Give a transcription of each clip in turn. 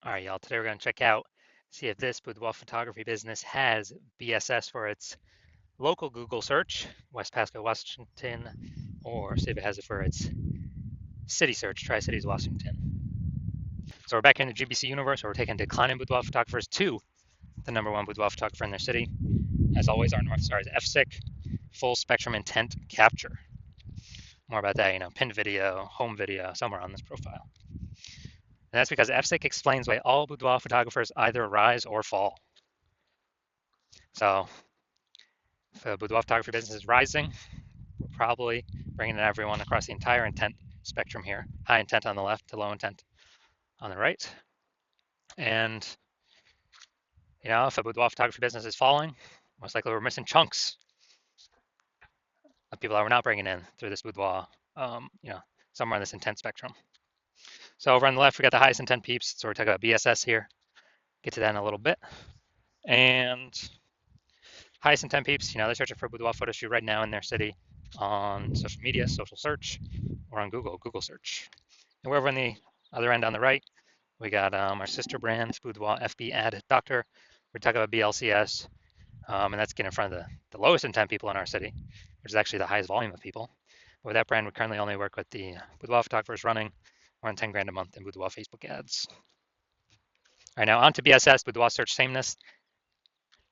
All right, y'all. Today we're going to check out, see if this boudoir photography business has BSS for its local Google search, West Pasco, Washington, or see if it has it for its city search, Tri-Cities, Washington. So we're back in the GBC universe where we're taking declining boudoir photographers to the #1 boudoir photographer in their city. As always, our North Star is FSIC, full spectrum intent capture. More about that, pinned video, home video, somewhere on this profile. And that's because FSIC explains why all boudoir photographers either rise or fall. So if a boudoir photography business is rising, we're probably bringing in everyone across the entire intent spectrum here. High intent on the left to low intent on the right. And, if a boudoir photography business is falling, most likely we're missing chunks of people that we're not bringing in through this boudoir, somewhere in this intent spectrum. So over on the left, we got the highest intent peeps. So we're talking about BSS here. Get to that in a little bit. And highest intent peeps, they're searching for a boudoir photo shoot right now in their city on social media, social search, or on Google search. And we're over on the other end on the right, we got our sister brand, Boudoir FB Ad Doctor. We're talking about BLCS, and that's getting in front of the lowest intent people in our city, which is actually the highest volume of people. But with that brand, we currently only work with the boudoir photographers running more than 10 grand a month in boudoir Facebook ads. All right, now on to BSS, boudoir search sameness.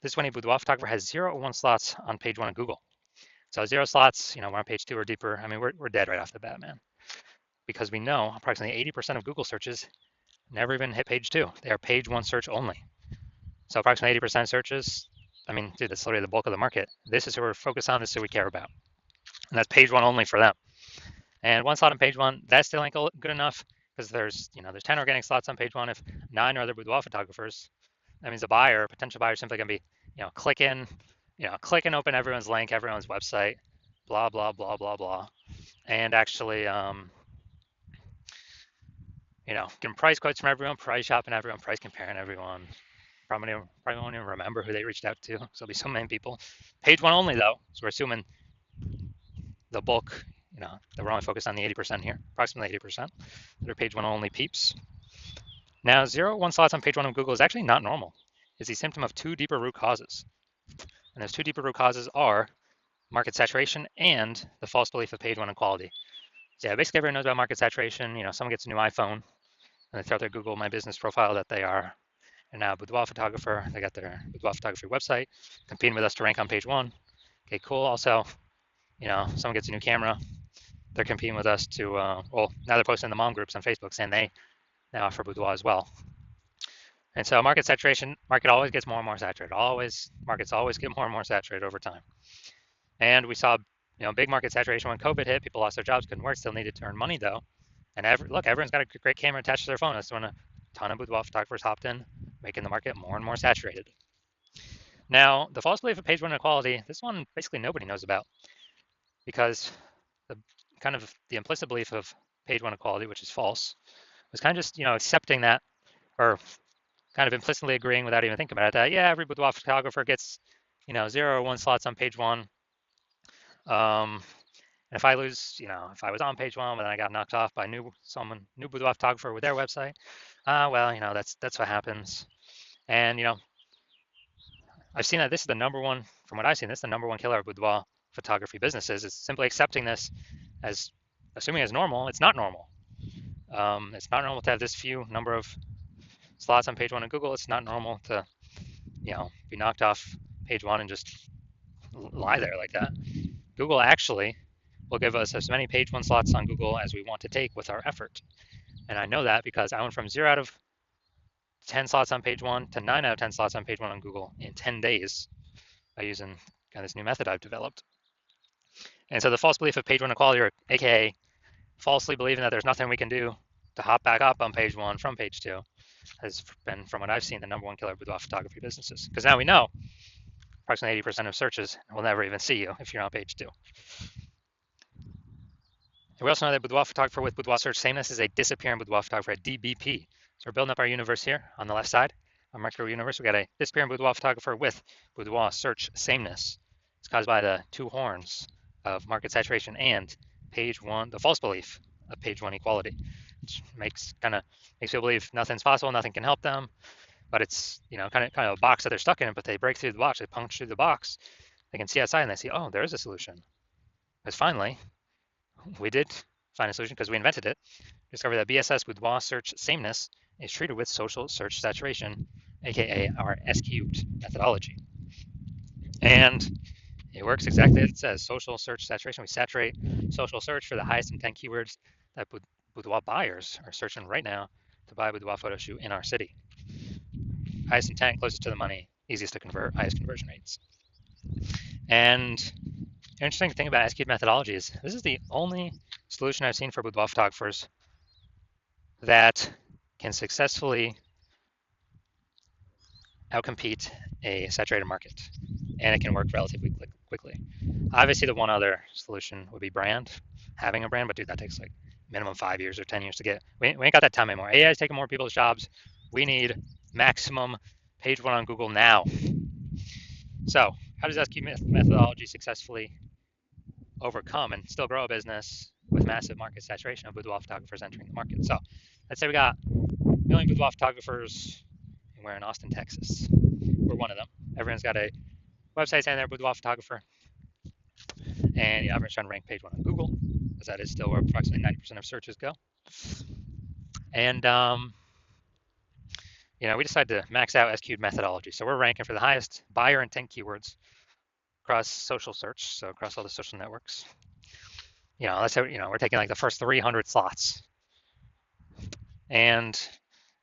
This one, a boudoir photographer has 0 or 1 slots on page 1 of Google. So 0 slots, we're on page 2 or deeper. I mean, we're dead right off the bat, man. Because we know approximately 80% of Google searches never even hit page 2. They are page 1 search only. So approximately 80% of searches, I mean, dude, that's literally the bulk of the market. This is who we're focused on. This is who we care about. And that's page 1 only for them. And 1 slot on page 1, that still ain't good enough because there's 10 organic slots on page 1. If 9 are other boudoir photographers, that means the buyer, potential buyer, is simply going to be, click and open everyone's link, everyone's website, blah, blah, blah, blah, blah. And actually, getting price quotes from everyone, price shopping everyone, price comparing everyone. Probably won't even remember who they reached out to. So there'll be so many people. Page 1 only though, so we're assuming the bulk, that we're only focused on the 80% here, approximately 80%. That are page 1 only peeps. Now, 0 1 slots on page 1 of Google is actually not normal. It's a symptom of 2 deeper root causes. And those 2 deeper root causes are market saturation and the false belief of page 1 equality. So yeah, basically everyone knows about market saturation. Someone gets a new iPhone and they throw out their Google My Business profile that they are and now boudoir photographer. They got their boudoir photography website, competing with us to rank on page 1. Okay, cool. Also, someone gets a new camera. They're competing with us to, now they're posting in the mom groups on Facebook saying they now offer boudoir as well. And so market saturation, market always gets more and more saturated. Markets always get more and more saturated over time. And we saw, big market saturation when COVID hit. People lost their jobs, couldn't work, still needed to earn money though. And everyone's got a great camera attached to their phone. That's when a ton of boudoir photographers hopped in, making the market more and more saturated. Now, the false belief of page 1 equality, this one basically nobody knows about because the implicit belief of page 1 equality, which is false, was kind of just, accepting that or kind of implicitly agreeing without even thinking about it that, yeah, every boudoir photographer gets, 0 or 1 slots on page 1. And if I lose, if I was on page 1, but then I got knocked off by a new boudoir photographer with their website, well, that's what happens. And, I've seen that this is the number one, from what I've seen, this is the number one killer of boudoir photography businesses. Is simply accepting this as, assuming it's normal. It's not normal. It's not normal to have this few number of slots on page 1 of Google. It's not normal to, be knocked off page 1 and just lie there like that. Google actually will give us as many page 1 slots on Google as we want to take with our effort. And I know that because I went from 0 out of 10 slots on page 1 to 9 out of 10 slots on page 1 on Google in 10 days by using this new method I've developed. And so the false belief of page 1 equality, or AKA falsely believing that there's nothing we can do to hop back up on page 1 from page 2, has been, from what I've seen, the number one killer of boudoir photography businesses. Because now we know approximately 80% of searches will never even see you if you're on page 2. We also know that boudoir photographer with boudoir search sameness is a disappearing boudoir photographer, a DBP. So we're building up our universe here on the left side, our micro universe. We got a disappearing boudoir photographer with boudoir search sameness. It's caused by the 2 horns of market saturation and page 1, the false belief of page 1 equality. which makes people believe nothing's possible, nothing can help them. But it's kind of a box that they're stuck in. But they break through the box, they punch through the box, they can see outside and they see, oh, there's a solution. Because finally, we did find a solution because we invented it. Discovered that BSS Boudoir search sameness is treated with social search saturation, aka our S cubed methodology. And it works exactly as it says, social search saturation. We saturate social search for the highest intent keywords that boudoir buyers are searching right now to buy a boudoir photo shoot in our city. Highest intent, closest to the money, easiest to convert, highest conversion rates. And the interesting thing about S-cubed methodology is this is the only solution I've seen for boudoir photographers that can successfully outcompete a saturated market, and it can work relatively quickly. Obviously, the one other solution would be brand, having a brand, but dude, that takes like minimum 5 years or 10 years to get. We ain't got that time anymore. AI is taking more people's jobs. We need maximum page one on Google now. So, how does SQ methodology successfully overcome and still grow a business with massive market saturation of boudoir photographers entering the market? So, let's say we got a million boudoir photographers, and we're in Austin, Texas. We're one of them. Everyone's got a website saying they're a boudoir photographer, and everyone's trying to rank page one on Google, because that is still where approximately 90% of searches go. And we decided to max out SQ'd methodology. So we're ranking for the highest buyer intent keywords across social search, so across all the social networks. Let's say we're taking like the first 300 slots, and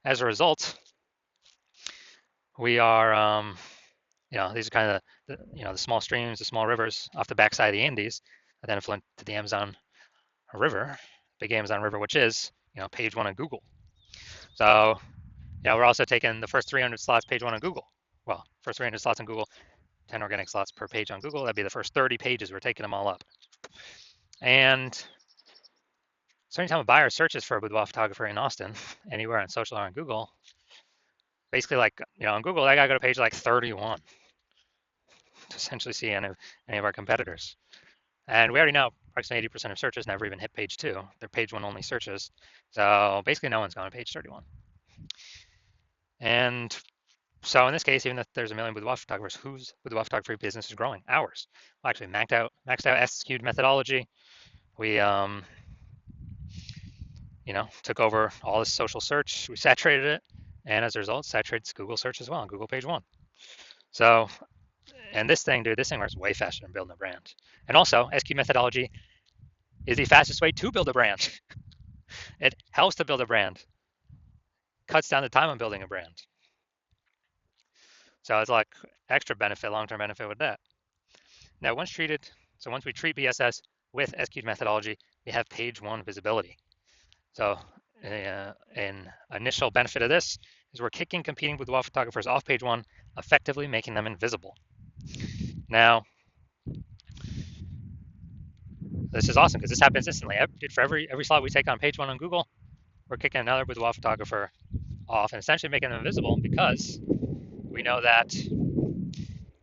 as a result, we are these are kind of the small streams, the small rivers off the backside of the Andes that then flow to the Amazon River, big Amazon River, which is page one on Google. So we're also taking the first 300 slots page one on Google. Well, first 300 slots on Google, 10 organic slots per page on Google. That'd be the first 30 pages. We're taking them all up. And so anytime a buyer searches for a boudoir photographer in Austin, anywhere on social or on Google, basically like, on Google, I gotta go to page like 31 to essentially see any of our competitors. And we already know approximately 80% of searches never even hit page two. They're page one only searches. So basically no one's going to page 31. And so in this case, even if there's a million boudoir photographers, whose boudoir photography business is growing? Ours. Well, actually maxed out S-skewed methodology. We took over all this social search. We saturated it, and as a result, saturated Google search as well, Google page one. So, and this thing works way faster than building a brand. And also, SQ methodology is the fastest way to build a brand. It helps to build a brand, cuts down the time on building a brand. So it's like extra benefit, long-term benefit with that. Now, once we treat BSS with SQ methodology, we have page one visibility. So an initial benefit of this is we're kicking competing boudoir photographers off page one, effectively making them invisible. Now, this is awesome because this happens instantly. For every slot we take on page one on Google, we're kicking another boudoir photographer off and essentially making them invisible because we know that,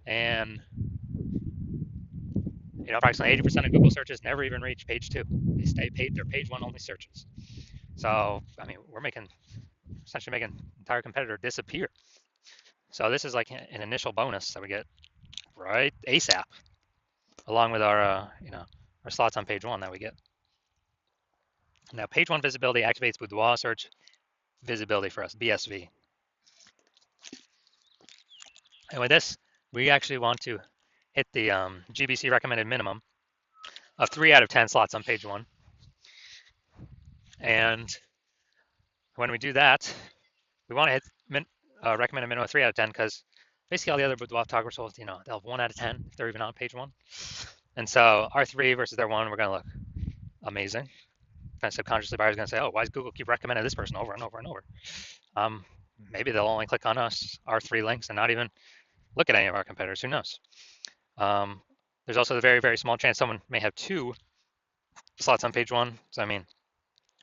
and approximately 80% of Google searches never even reach page two. They stay they're page one only searches. So, we're essentially making an entire competitor disappear. So this is like an initial bonus that we get right ASAP, along with our, our slots on page one that we get. Now, page one visibility activates boudoir search visibility for us, BSV. And with this, we actually want to hit the GBC recommended minimum of 3 out of 10 slots on page one. And when we do that, we want to hit recommended minimum of 3 out of 10 because basically all the other boudoir photographers will, they'll have 1 out of 10 if they're even on page one. And so our 3 versus their 1, we're going to look amazing. Kind of subconsciously, buyers are going to say, oh, why does Google keep recommending this person over and over and over? Maybe they'll only click on our 3 links and not even look at any of our competitors. Who knows? There's also the very, very small chance someone may have 2 slots on page one. So,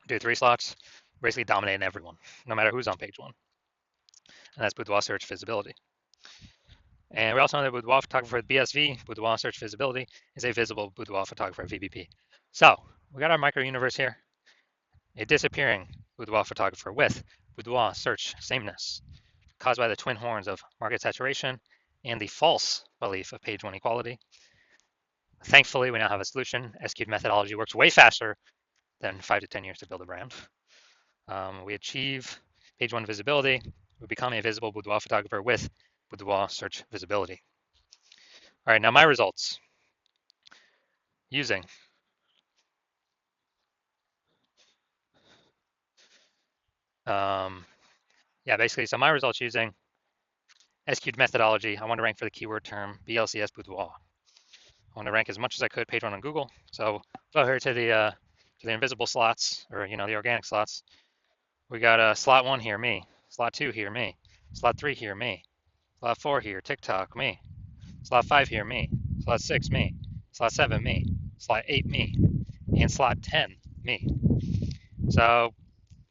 do 3 slots, basically dominating everyone, no matter who's on page one. And that's boudoir search visibility. And we also know that boudoir photographer with BSV, boudoir search visibility, is a visible boudoir photographer VBP. So we got our micro universe here. It's disappearing boudoir photographer with boudoir search sameness caused by the twin horns of market saturation and the false belief of page one equality. Thankfully, we now have a solution. SQ'd methodology works way faster than 5 to 10 years to build a brand. We achieve page one visibility. We become a visible boudoir photographer with boudoir search visibility. All right, now my results using basically, so my results using SQ'd methodology. I want to rank for the keyword term BLCS boudoir. I want to rank as much as I could page one on Google. So go here to the invisible slots, or the organic slots. We got slot 1 here, me. Slot 2 here, me. Slot 3 here, me. Slot 4 here, TikTok, me. Slot 5 here, me. Slot 6, me. Slot 7, me. Slot 8, me. And slot 10, me. So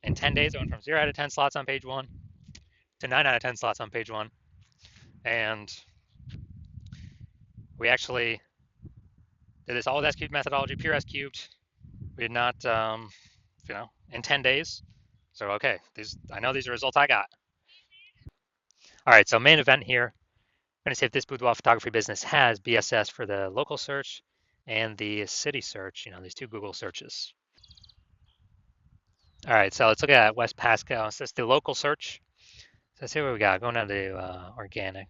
in 10 days, I went from 0 out of 10 slots on page 1 to 9 out of 10 slots on page 1. And we actually did this all with S cubed methodology, pure S cubed. We did not, in 10 days. So, okay, I know these are results I got. All right, so main event here. I'm going to see if this boudoir photography business has BSS for the local search and the city search, these two Google searches. All right, so let's look at West Pasco. So it's the local search. So let's see what we got. Going down to organic.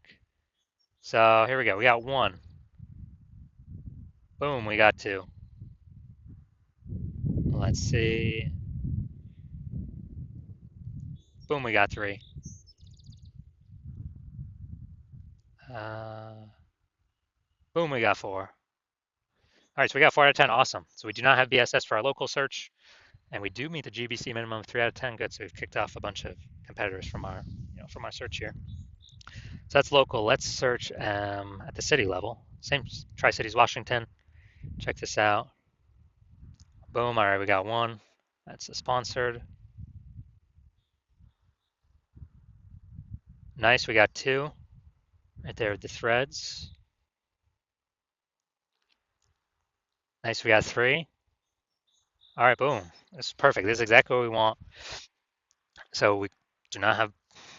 So here we go. We got 1. Boom, we got 2. Let's see. Boom, we got 3. Boom, we got 4. All right, so we got 4 out of 10. Awesome. So we do not have BSS for our local search, and we do meet the GBC minimum of 3 out of 10. Good. So we've kicked off a bunch of competitors from our search here. So that's local. Let's search at the city level. Same Tri-Cities, Washington. Check this out. Boom. All right, we got 1. That's a sponsored. Nice. We got 2 right there with the threads. Nice. We got 3. All right, boom. This is perfect. This is exactly what we want. So we do not have,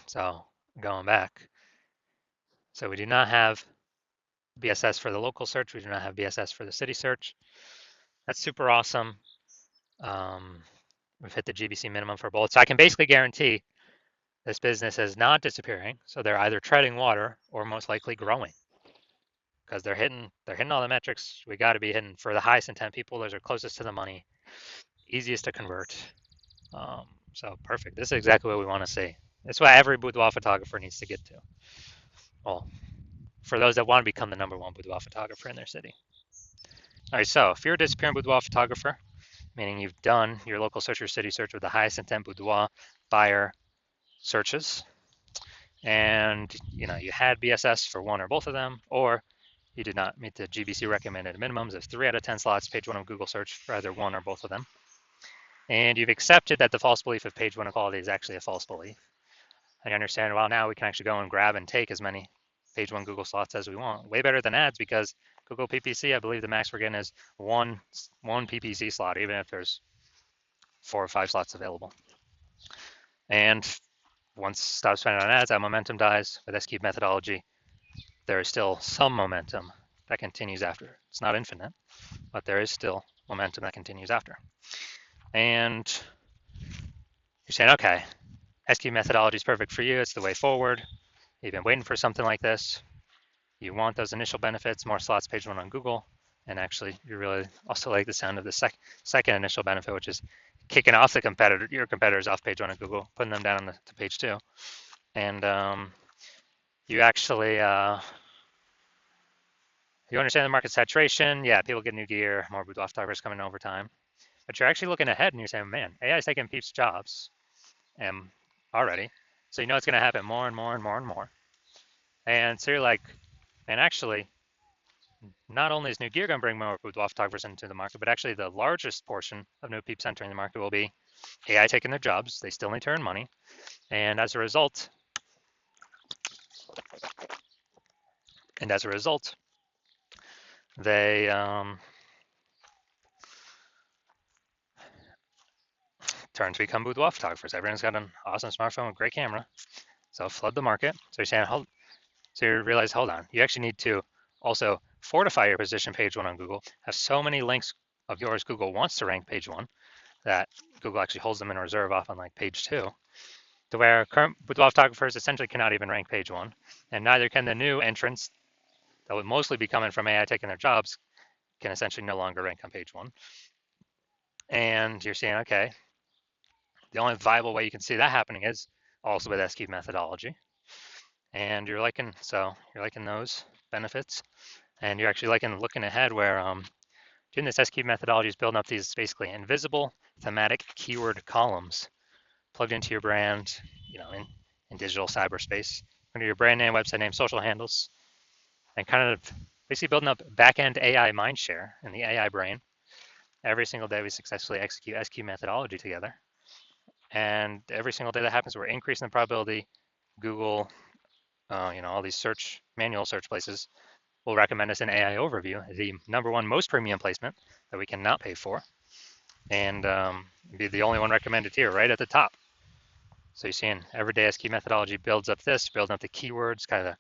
so going back. So we do not have BSS for the local search. We do not have BSS for the city search. That's super awesome. We've hit the GBC minimum for both. So I can basically guarantee this business is not disappearing. So they're either treading water or most likely growing because they're hitting all the metrics we got to be hitting for the highest intent people. Those are closest to the money, easiest to convert. So perfect. This is exactly what we want to see. That's what every boudoir photographer needs to get to. Well, for those that want to become the #1 boudoir photographer in their city. All right, so if you're a disappearing boudoir photographer, meaning you've done your local search or city search with the highest intent boudoir buyer searches, and you had BSS for one or both of them, or you did not meet the GBC recommended minimums of 3 out of 10 slots, page 1 of Google search for either one or both of them, and you've accepted that the false belief of page 1 equality is actually a false belief, and you understand, well, now we can actually go and grab and take as many page 1 Google slots as we want. Way better than ads, because Google PPC, I believe the max we're getting is one PPC slot, even if there's 4 or 5 slots available. And once stop spending on ads, that momentum dies. With S-cube methodology, there is still some momentum that continues after. It's not infinite, but there is still momentum that continues after. And you're saying, okay, S-cube methodology is perfect for you. It's the way forward. You've been waiting for something like this. You want those initial benefits, more slots, page 1 on Google. And actually, you really also like the sound of the second initial benefit, which is kicking off your competitors off page 1 on Google, putting them down to page 2. And you actually, you understand the market saturation. Yeah, people get new gear, more boudoir photographers coming over time. But you're actually looking ahead and you're saying, man, AI is taking people's jobs already. So you know it's going to happen more and more and more and more. And so you're like, and actually, not only is new gear going to bring more boudoir photographers into the market, but actually the largest portion of new peeps entering the market will be AI taking their jobs. They still need to earn money. And as a result, they turn to become boudoir photographers. Everyone's got an awesome smartphone with great camera, so flood the market. So you're saying, so you realize, hold on, you actually need to also fortify your position page one on Google. Have so many links of yours Google wants to rank page one that Google actually holds them in reserve off on like page two, to where current boudoir photographers essentially cannot even rank page one, and neither can the new entrants that would mostly be coming from AI taking their jobs, can essentially no longer rank on page one. And you're saying, okay, the only viable way you can see that happening is also with SQ methodology. And you're liking those benefits, and you're actually liking looking ahead where doing this SQ methodology is building up these basically invisible thematic keyword columns plugged into your brand, in digital cyberspace, under your brand name, website name, social handles, and kind of basically building up back-end AI mindshare in the AI brain. Every single day we successfully execute SQ methodology together. And every single day that happens, we're increasing the probability Google, all these manual search places will recommend us an AI overview, the number one most premium placement that we cannot pay for, and be the only one recommended here, right at the top. So you're seeing everyday SQ methodology builds up building up the keywords, kind of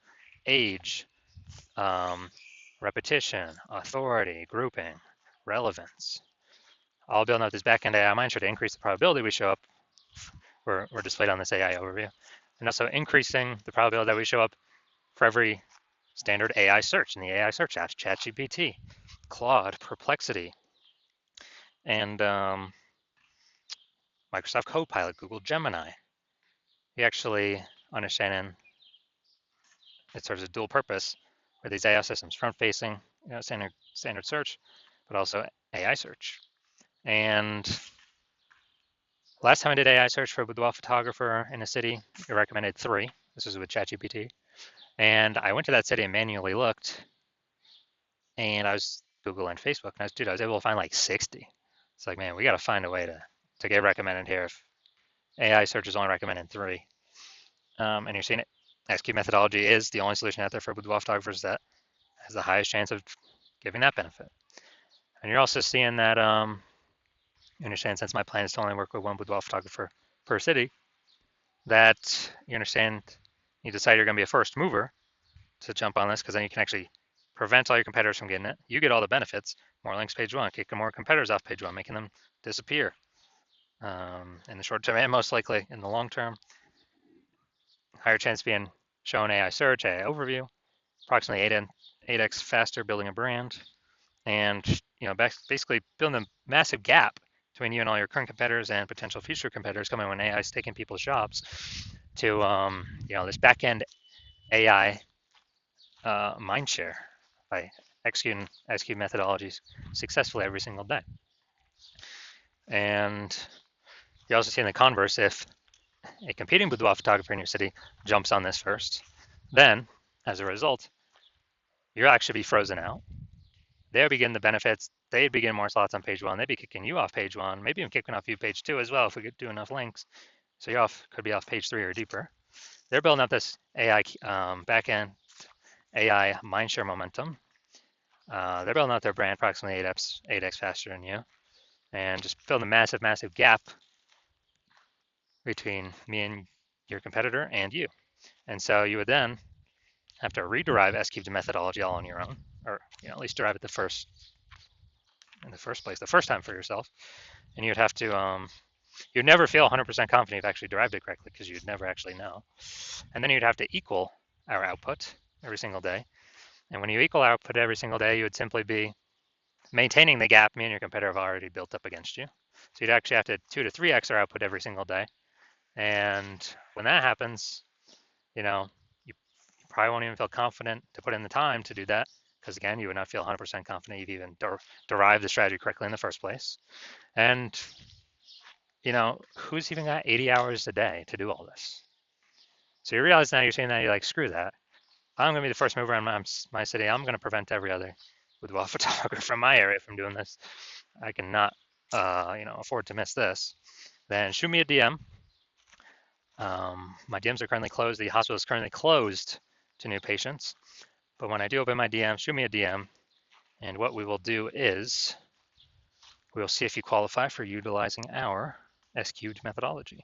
age, repetition, authority, grouping, relevance, all building up this backend AI mindshare to increase the probability we show up. We're displayed on this AI overview, and also increasing the probability that we show up for every standard AI search in the AI search apps, ChatGPT, Claude, Perplexity, and Microsoft Copilot, Google Gemini. You actually understanding it serves a dual purpose with these AI systems, front-facing, standard search, but also AI search. And last time I did AI search for a boudoir photographer in a city, it recommended 3. This was with ChatGPT. And I went to that city and manually looked, and I was Google and Facebook, and I was able to find like 60. It's like, man, we got to find a way to get recommended here if AI search is only recommending 3. And you're seeing it. SQ methodology is the only solution out there for boudoir photographers that has the highest chance of giving that benefit. And you're also seeing that, you understand, since my plan is to only work with one boudoir photographer per city, that you understand you decide you're going to be a first mover to jump on this, because then you can actually prevent all your competitors from getting it. You get all the benefits, more links page one, kicking more competitors off page one, making them disappear in the short term, and most likely in the long term. Higher chance of being shown AI search, AI overview, approximately 8x faster building a brand, and basically building a massive gap between you and all your current competitors and potential future competitors coming when AI is taking people's jobs to this back-end AI mindshare by executing SQ methodologies successfully every single day. And you also see in the converse, if a competing boudoir photographer in your city jumps on this first, then as a result, you'll actually be frozen out. They'll begin the benefits. They'd begin more slots on page one. They'd be kicking you off page one, maybe even kicking off you page two as well if we do enough links. So you could be off page 3 or deeper. They're building up this AI backend AI mindshare momentum. They're building out their brand approximately 8x faster than you, and just building a massive, massive gap between me and your competitor and you. And so you would then have to rederive SQ methodology all on your own, or at least derive it in the first place, the first time for yourself. And you'd have to, you'd never feel 100% confident you've actually derived it correctly, because you'd never actually know. And then you'd have to equal our output every single day. And when you equal our output every single day, you would simply be maintaining the gap me and your competitor have already built up against you. So you'd actually have to 2 to 3x our output every single day. And when that happens, you probably won't even feel confident to put in the time to do that, because again, you would not feel 100% confident you've even derived the strategy correctly in the first place. And who's even got 80 hours a day to do all this? So you realize now, you're saying that, you're like, screw that. I'm going to be the first mover in my city. I'm going to prevent every other boudoir photographer from my area from doing this. I cannot, afford to miss this. Then shoot me a DM. My DMs are currently closed. The hospital is currently closed to new patients. But when I do open my DM, shoot me a DM. And what we will do is we will see if you qualify for utilizing our SQ'd methodology.